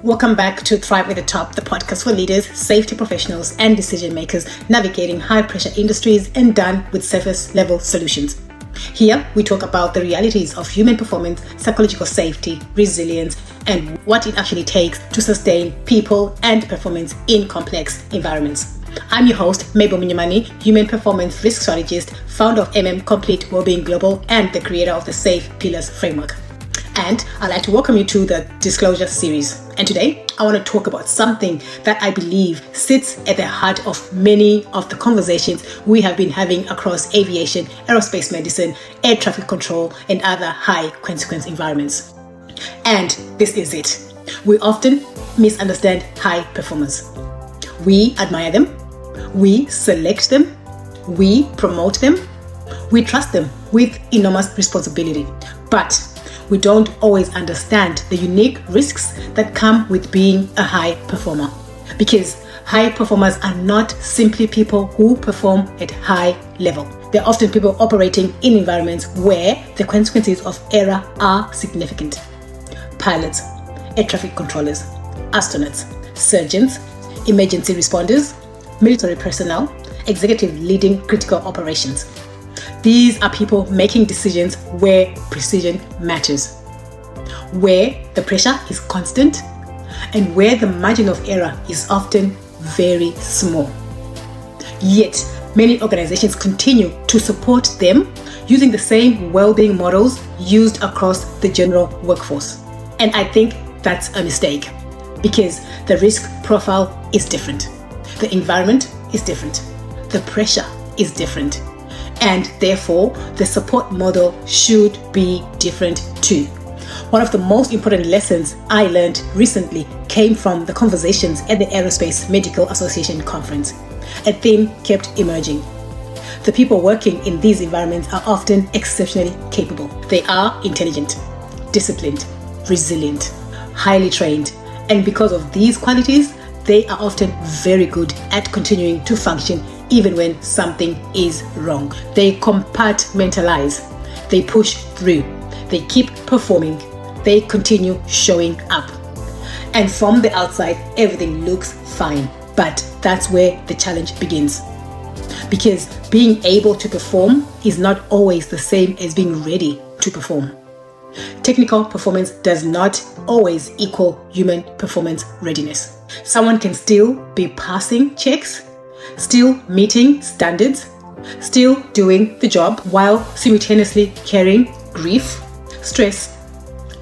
Welcome back to Thrive at the Top, the podcast for leaders, safety professionals, and decision makers navigating high-pressure industries and done with surface-level solutions. Here, we talk about the realities of human performance, psychological safety, resilience, and what it actually takes to sustain people and performance in complex environments. I'm your host, Mabel Munyamani, Human Performance Risk Strategist, founder of Complete Wellbeing Global, and the creator of the Safe Pillars Framework. And I'd like to welcome you to the Disclosure series. And today, I want to talk about something that I believe sits at the heart of many of the conversations we have been having across aviation, aerospace medicine, air traffic control, and other high consequence environments. And this is it. We often misunderstand high performers. We admire them, we select them, we promote them, we trust them with enormous responsibility. But we don't always understand the unique risks that come with being a high performer. Because high performers are not simply people who perform at high level. They're often people operating in environments where the consequences of error are significant. Pilots, air traffic controllers, astronauts, surgeons, emergency responders, military personnel, executive leading critical operations. These are people making decisions where precision matters, where the pressure is constant, and where the margin of error is often very small. Yet, many organizations continue to support them using the same well-being models used across the general workforce. And I think that's a mistake because the risk profile is different. The environment is different. The pressure is different. And therefore, the support model should be different too. One of the most important lessons I learned recently came from the conversations at the Aerospace Medical Association conference. A theme kept emerging. The people working in these environments are often exceptionally capable. They are intelligent, disciplined, resilient, highly trained, and because of these qualities, they are often very good at continuing to function even when something is wrong. They compartmentalize, they push through, they keep performing, they continue showing up. And from the outside, everything looks fine. But that's where the challenge begins. Because being able to perform is not always the same as being ready to perform. Technical performance does not always equal human performance readiness. Someone can still be passing checks, still meeting standards, still doing the job while simultaneously carrying grief, stress,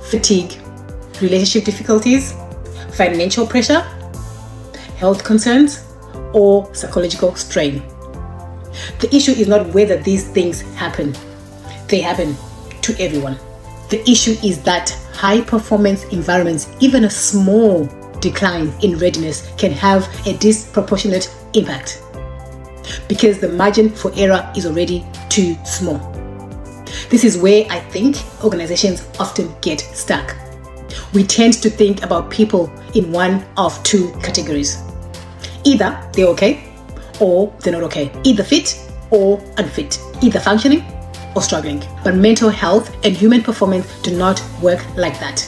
fatigue, relationship difficulties, financial pressure, health concerns, or psychological strain. The issue is not whether these things happen. They happen to everyone. The issue is that high performance environments, even a small decline in readiness can have a disproportionate impact because the margin for error is already too small. This is where I think organizations often get stuck. We tend to think about people in one of two categories. Either they're okay or they're not okay. Either fit or unfit. Either functioning or struggling. But mental health and human performance do not work like that.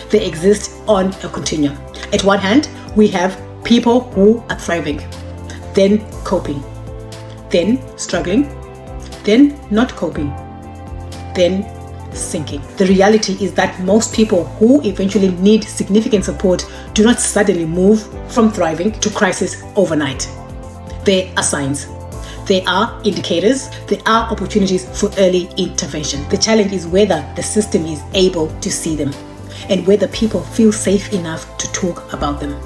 They exist on a continuum. At one hand, we have people who are thriving, then coping, then struggling, then not coping, then sinking. The reality is that most people who eventually need significant support do not suddenly move from thriving to crisis overnight. There are signs. There are indicators. There are opportunities for early intervention. The challenge is whether the system is able to see them and whether people feel safe enough to talk about them.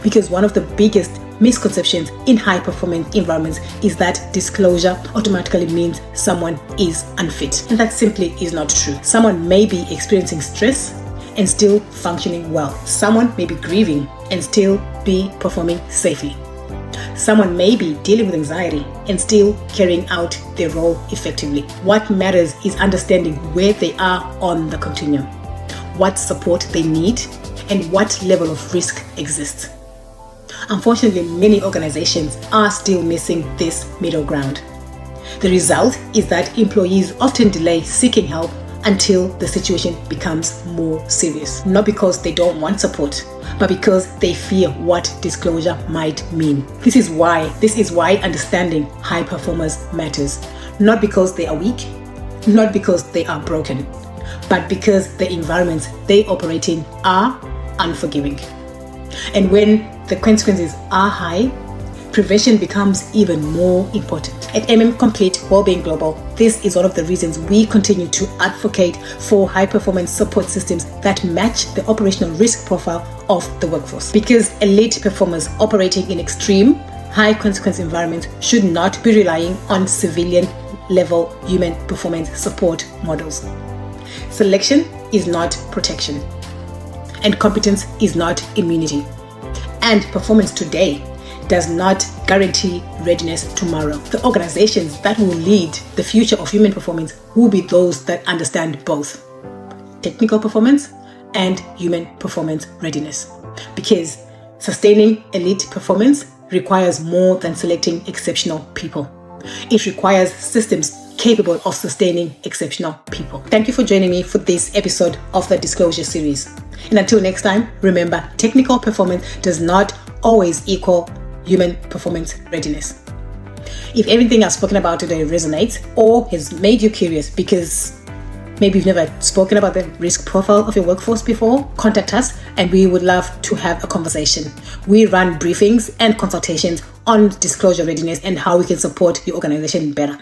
Because one of the biggest misconceptions in high-performance environments is that disclosure automatically means someone is unfit. And that simply is not true. Someone may be experiencing stress and still functioning well. Someone may be grieving and still be performing safely. Someone may be dealing with anxiety and still carrying out their role effectively. What matters is understanding where they are on the continuum, what support they need, and what level of risk exists. Unfortunately, many organizations are still missing this middle ground. The result is that employees often delay seeking help until the situation becomes more serious. Not because they don't want support, but because they fear what disclosure might mean. This is why understanding high performers matters. Not because they are weak, not because they are broken, but because the environments they operate in are unforgiving. And when the consequences are high, prevention becomes even more important. At Complete Wellbeing Global, this is one of the reasons we continue to advocate for high-performance support systems that match the operational risk profile of the workforce. Because elite performers operating in extreme, high-consequence environments should not be relying on civilian-level human performance support models. Selection is not protection, and competence is not immunity. And performance today does not guarantee readiness tomorrow. The organizations that will lead the future of human performance will be those that understand both technical performance and human performance readiness. Because sustaining elite performance requires more than selecting exceptional people. It requires systems capable of sustaining exceptional people. Thank you for joining me for this episode of the Disclosure series. And until next time, remember, technical performance does not always equal human performance readiness. If everything I've spoken about today resonates or has made you curious because maybe you've never spoken about the risk profile of your workforce before, contact us and we would love to have a conversation. We run briefings and consultations on disclosure readiness and how we can support your organization better.